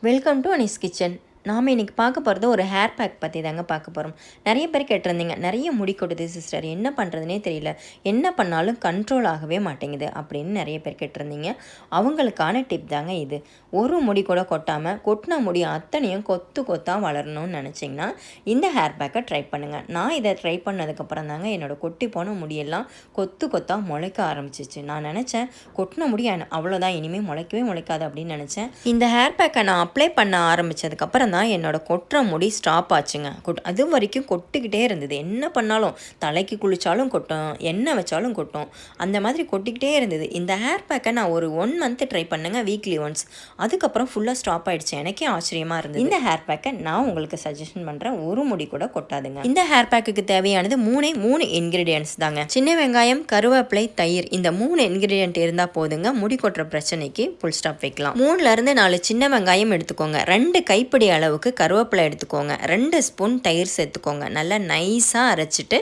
Welcome to Anis kitchen. நாம் இன்றைக்கி பார்க்க போகிறது ஒரு ஹேர் பேக் பற்றி தாங்க பார்க்க போகிறோம். நிறைய பேர் கேட்டிருந்தீங்க, நிறைய முடி கொட்டுது சிஸ்டர், என்ன பண்ணுறதுனே தெரியல, என்ன பண்ணாலும் கண்ட்ரோல் ஆகவே மாட்டேங்குது அப்படின்னு நிறைய பேர் கேட்டிருந்தீங்க. அவங்களுக்கான டிப் தாங்க இது. ஒரு முடி கூட கொட்டாமல் கொட்டின முடி அத்தனையும் கொத்து கொத்தாக வளரணும்னு நினச்சிங்கன்னா இந்த ஹேர் பேக்கை ட்ரை பண்ணுங்கள். நான் இதை ட்ரை பண்ணதுக்கப்புறம் தாங்க என்னோடய கொட்டி போன முடியெல்லாம் கொத்து கொத்தாக முளைக்க ஆரம்பிச்சிச்சு. நான் நினச்சேன் கொட்டின முடி அவ்வளோதான், இனிமேல் முளைக்கவே முளைக்காது அப்படின்னு நினச்சேன். இந்த ஹேர் பேக்கை நான் அப்ளை பண்ண ஆரம்பித்ததுக்கப்புறம் தான் என்னோடய கொட்டுற முடி ஸ்டாப் ஆச்சுங்க. அது வரைக்கும் கொட்டிக்கிட்டே இருந்தது. என்ன பண்ணாலும், தலைக்கு குளித்தாலும் கொட்டும், எண்ணெய் வச்சாலும் கொட்டும், அந்த மாதிரி கொட்டிக்கிட்டே இருந்தது. இந்த ஹேர் பேக்கை நான் ஒரு 1 மந்த் ட்ரை பண்ணுங்க, வீக்லி ஒன்ஸ். அதுக்கப்புறம் ஃபுல்லாக ஸ்டாப் ஆகிடுச்சு. எனக்கே ஆச்சரியமாக இருந்தது. இந்த ஹேர் பேக்கை நான் உங்களுக்கு சஜஷன் பண்ணுறேன். ஒரு முடி கூட கொட்டாதுங்க. இந்த ஹேர் பேக்குக்கு தேவையானது மூணு இன்க்ரீடியன்ட்ஸ் தாங்க. சின்ன வெங்காயம், கருவேப்பிலை, தயிர், இந்த 3 இன்க்ரீடியன்ட் இருந்தால் போதுங்க. முடி கொட்டுற பிரச்சனைக்கு ஃபுல் ஸ்டாப் வைக்கலாம். 3லேருந்து 4 சின்ன வெங்காயம் எடுத்துக்கோங்க. 2 கைப்பிடி அளவுக்கு கருவேப்பிலை எடுத்துக்கோங்க. 2 ஸ்பூன் தயிர் சேர்த்துக்கோங்க. நல்லா நைஸாக அரைச்சிட்டு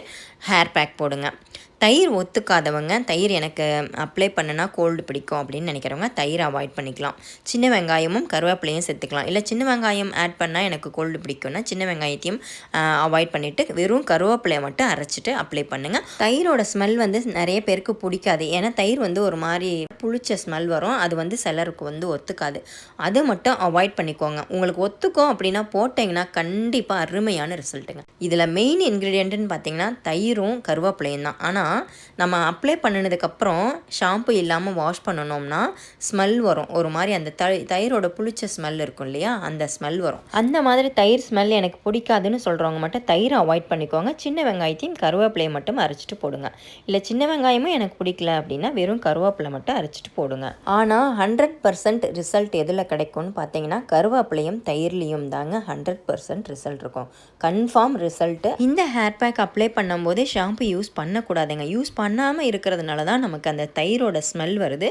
ஹேர் பேக் போடுங்க. தயிர் ஒத்துக்காதவங்க, தயிர் எனக்கு அப்ளை பண்ணுனா கோல்டு பிடிக்கும் அப்படின்னு நினைக்கிறவங்க தயிர் அவாய்ட் பண்ணிக்கலாம். சின்ன வெங்காயமும் கருவேப்பிலையும் சேர்த்துக்கலாம். இல்லை சின்ன வெங்காயம் ஆட் பண்ணால் எனக்கு கோல்டு பிடிக்கும்னா சின்ன வெங்காயத்தையும் அவாய்ட் பண்ணிவிட்டு வெறும் கருவேப்பிலையை மட்டும் அரைச்சிட்டு அப்ளை பண்ணுங்கள். தயிரோட ஸ்மெல் நிறைய பேருக்கு பிடிக்காது. ஏன்னா தயிர் ஒரு மாதிரி புளிச்ச ஸ்மெல் வரும். அது சிலருக்கு ஒத்துக்காது. அது மட்டும் அவாய்ட் பண்ணிக்கோங்க. உங்களுக்கு ஒத்துக்கும் அப்படின்னா போட்டிங்கன்னா கண்டிப்பாக அருமையான ரிசல்ட்டுங்க. இதில் மெயின் இன்க்ரீடியண்ட்டுன்னு பார்த்தீங்கன்னா தயிரும் கருவேப்பிலையும் தான். ஆனால் நம்ம அப்ளை பண்ணினதுக்கப்புறம் ஷாம்பு இல்லாமல் வாஷ் பண்ணணும்னா ஸ்மெல் வரும். ஒரு மாதிரி அந்த தயிரோட புளிச்ச ஸ்மெல் இருக்கும் இல்லையா, அந்த ஸ்மெல் வரும். அந்த மாதிரி தயிர் ஸ்மெல் எனக்கு பிடிக்காதுன்னு சொல்கிறவங்க மட்டும் தயிரை அவாய்ட் பண்ணிக்கோங்க. சின்ன வெங்காயத்தையும் கருவேப்பிலையை மட்டும் அரைச்சிட்டு போடுங்க. இல்லை சின்ன வெங்காயமும் எனக்கு பிடிக்கல அப்படின்னா வெறும் கருவேப்பிலை மட்டும் அரைச்சிட்டு போடுங்க. ஆனால் 100% ரிசல்ட் எதில் கிடைக்கும்னு பார்த்தீங்கன்னா கருவேப்பிலையும் தயிர்லேயும் தாங்க 100% ரிசல்ட் இருக்கும். Confirm result. இந்த ஹேர் பேக் அப்ளை பண்ணும்போதே ஷாம்பு யூஸ் பண்ணக்கூடாதுங்க. யூஸ் பண்ணாமல் இருக்கிறதுனால தான் நமக்கு அந்த தயிரோட ஸ்மெல் வருது.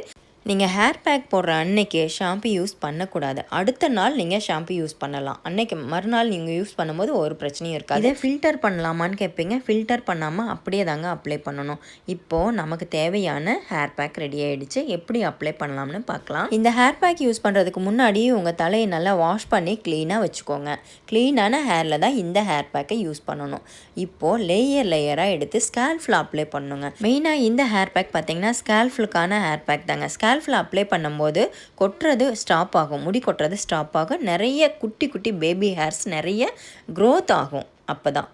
நீங்கள் ஹேர் பேக் போடுற அன்னைக்கு ஷாம்பு யூஸ் பண்ணக்கூடாது. அடுத்த நாள் நீங்கள் ஷாம்பு யூஸ் பண்ணலாம். அன்னைக்கு மறுநாள் நீங்கள் யூஸ் பண்ணும்போது ஒரு பிரச்சனையும் இருக்காது. இதை ஃபில்டர் பண்ணலாமான்னு கேட்பீங்க. ஃபில்டர் பண்ணாமல் அப்படியே தாங்க அப்ளை பண்ணணும். இப்போது நமக்கு தேவையான ஹேர் பேக் ரெடி ஆகிடுச்சு. எப்படி அப்ளை பண்ணலாம்னு பார்க்கலாம். இந்த ஹேர் பேக் யூஸ் பண்ணுறதுக்கு முன்னாடி உங்கள் தலையை நல்லா வாஷ் பண்ணி க்ளீனாக வச்சுக்கோங்க. க்ளீனான ஹேரில் தான் இந்த ஹேர் பேக்கை யூஸ் பண்ணணும். இப்போது லேயராக எடுத்து ஸ்கேல்ஃபில் அப்ளை பண்ணணுங்க. மெயினாக இந்த ஹேர் பேக் பார்த்தீங்கன்னா ஸ்கேல்ஃபுலுக்கான ஹேர் பேக் தாங்க. ஸ்கேல்ஃபில் அப்ளை பண்ணும்போது கொட்டுறது ஸ்டாப் ஆகும். முடி கொட்டுறது ஸ்டாப் ஆகும். நிறைய குட்டி குட்டி பேபி ஹேர்ஸ் நிறைய க்ரோத் ஆகும். அப்போ தான்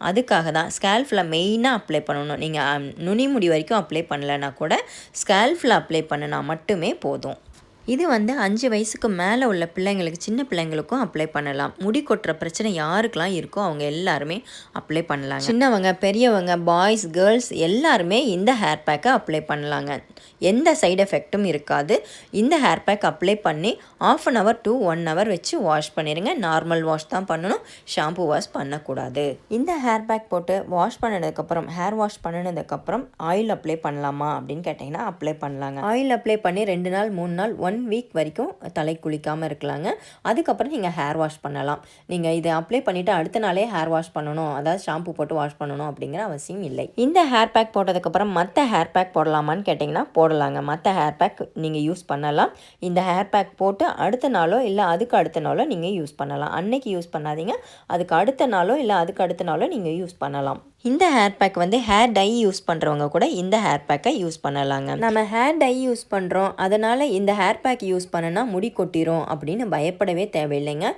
அதுக்காக தான் ஸ்கேல்ஃபில் மெயினாக அப்ளை பண்ணணும். நீங்கள் நுனி முடி வரைக்கும் அப்ளை பண்ணலைன்னா கூட ஸ்கேல்ஃபில் அப்ளை பண்ணினா மட்டுமே போதும். இது 5 வயசுக்கு மேலே உள்ள பிள்ளைங்களுக்கு, சின்ன பிள்ளைங்களுக்கும் அப்ளை பண்ணலாம். முடி கொட்டுற பிரச்சனை யாருக்கெல்லாம் இருக்கோ அவங்க எல்லாருமே அப்ளை பண்ணலாங்க. சின்னவங்க, பெரியவங்க, பாய்ஸ், கேர்ள்ஸ் எல்லாருமே இந்த ஹேர் பேக்கை அப்ளை பண்ணலாங்க. எந்த சைடு எஃபெக்ட்டும் இருக்காது. இந்த ஹேர் பேக் அப்ளை பண்ணி 1/2 hour to 1 hour வச்சு வாஷ் பண்ணிடுங்க. நார்மல் வாஷ் தான் பண்ணணும், ஷாம்பு வாஷ் பண்ணக்கூடாது. இந்த ஹேர் பேக் போட்டு வாஷ் பண்ணதுக்கப்புறம், ஹேர் வாஷ் பண்ணினதுக்கப்புறம் ஆயில் அப்ளை பண்ணலாமா அப்படின்னு கேட்டிங்கன்னா அப்ளை பண்ணலாங்க. ஆயில் அப்ளை பண்ணி 2 நாள் 3 நாள் 1 வீக் வரைக்கும் தலை குளிக்காமல் இருக்கலாங்க. அதுக்கப்புறம் நீங்கள் ஹேர் வாஷ் பண்ணலாம். நீங்கள் இதை அப்ளை பண்ணிவிட்டு அடுத்த நாளே ஹேர் வாஷ் பண்ணணும், அதாவது ஷாம்பு போட்டு வாஷ் பண்ணணும் அப்படிங்கிற அவசியம் இல்லை. இந்த ஹேர் பேக் போட்டதுக்கப்புறம் மற்ற ஹேர் பேக் போடலாமான்னு கேட்டிங்கன்னா போடலாங்க. மற்ற ஹேர் பேக் நீங்கள் யூஸ் பண்ணலாம். இந்த ஹேர் பேக் போட்டு அடுத்த நாளோ இல்லை அதுக்கு அடுத்த நாளோ நீங்கள் யூஸ் பண்ணலாம். அன்னைக்கு யூஸ் பண்ணாதீங்க, அதுக்கு அடுத்த நாளோ இல்லை அதுக்கு அடுத்த நாளோ நீங்கள் யூஸ் பண்ணலாம். இந்த hair pack hair dye use பண்ணுறவங்க கூட இந்த ஹேர் பேக்கை யூஸ் பண்ணலாங்க. நம்ம ஹேர் டை யூஸ் பண்ணுறோம், அதனால் இந்த ஹேர் பேக் யூஸ் பண்ணினா முடி கொட்டிரும் அப்படின்னு பயப்படவே தேவையில்லைங்க.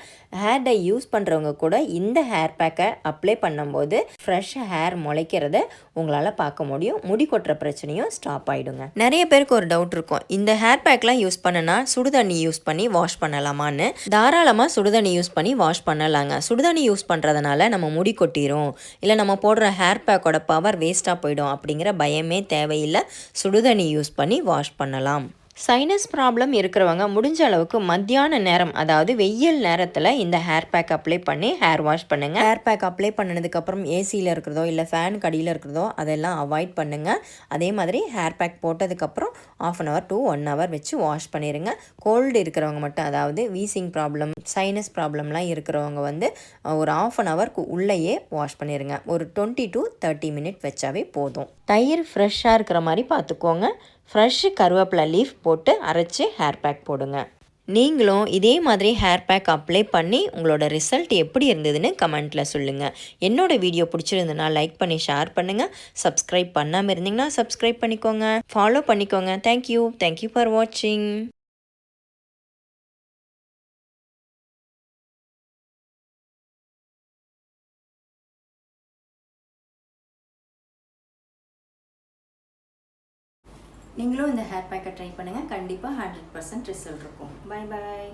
ஹேர் டை யூஸ் பண்ணுறவங்க கூட இந்த ஹேர் பேக்கை அப்ளை பண்ணும்போது ஃப்ரெஷ் ஹேர் முளைக்கிறத உங்களால் பார்க்க முடியும். முடி கொட்டுற பிரச்சனையும் ஸ்டாப் ஆகிடுங்க. நிறைய பேருக்கு ஒரு டவுட் இருக்கும், இந்த ஹேர் பேக்லாம் யூஸ் பண்ணினா சுடுதண்ணி யூஸ் பண்ணி வாஷ் பண்ணலாமான்னு. தாராளமாக சுடுதண்ணி யூஸ் பண்ணி வாஷ் பண்ணலாங்க. சுடுதண்ணி யூஸ் பண்ணுறதுனால நம்ம முடி கொட்டிரும், இல்லை நம்ம போடுற ஹேர் பேக்கோட பவர் வேஸ்ட்டாக போயிடும் அப்படிங்கிற பயமே தேவையில்லை. சுடுதண்ணி யூஸ் பண்ணி வாஷ் பண்ணலாம். சைனஸ் ப்ராப்ளம் இருக்கிறவங்க முடிஞ்ச அளவுக்கு மத்தியான நேரம், அதாவது வெயில் நேரத்தில் இந்த ஹேர் பேக் அப்ளை பண்ணி ஹேர் வாஷ் பண்ணுங்கள். ஹேர் பேக் அப்ளை பண்ணினதுக்கப்புறம் ஏசியில் இருக்கிறதோ இல்லை ஃபேன் கடியில் இருக்கிறதோ அதெல்லாம் அவாய்ட் பண்ணுங்கள். அதே மாதிரி ஹேர் பேக் போட்டதுக்கப்புறம் 1/2 hour to 1 hour வச்சு வாஷ் பண்ணிடுங்க. கோல்டு இருக்கிறவங்க மட்டும், அதாவது வீசிங் ப்ராப்ளம், சைனஸ் ப்ராப்ளம்லாம் இருக்கிறவங்க ஒரு 1/2 hour உள்ளேயே வாஷ் பண்ணிடுங்க. ஒரு 20 to 30 minutes வச்சாவே போதும். தயிர் ஃப்ரெஷ்ஷாக இருக்கிற மாதிரி பார்த்துக்கோங்க. ஃப்ரெஷ்ஷு கருவேப்பிலை லீஃப் போட்டு அரைச்சி ஹேர் பேக் போடுங்க. நீங்களும் இதே மாதிரி ஹேர் பேக் அப்ளை பண்ணி உங்களோட ரிசல்ட் எப்படி இருந்ததுன்னு கமெண்ட்டில் சொல்லுங்கள். என்னோடய வீடியோ பிடிச்சிருந்ததுன்னா லைக் பண்ணி ஷேர் பண்ணுங்கள். சப்ஸ்கிரைப் பண்ணாமல் இருந்தீங்கன்னா சப்ஸ்கிரைப் பண்ணிக்கோங்க, ஃபாலோ பண்ணிக்கோங்க. தேங்க்யூ ஃபார் வாட்சிங். நீங்களும் இந்த ஹேர் பேக்கை ட்ரை பண்ணுங்கள். கண்டிப்பாக 100% ரிசல்ட் இருக்கும். பாய் பாய்.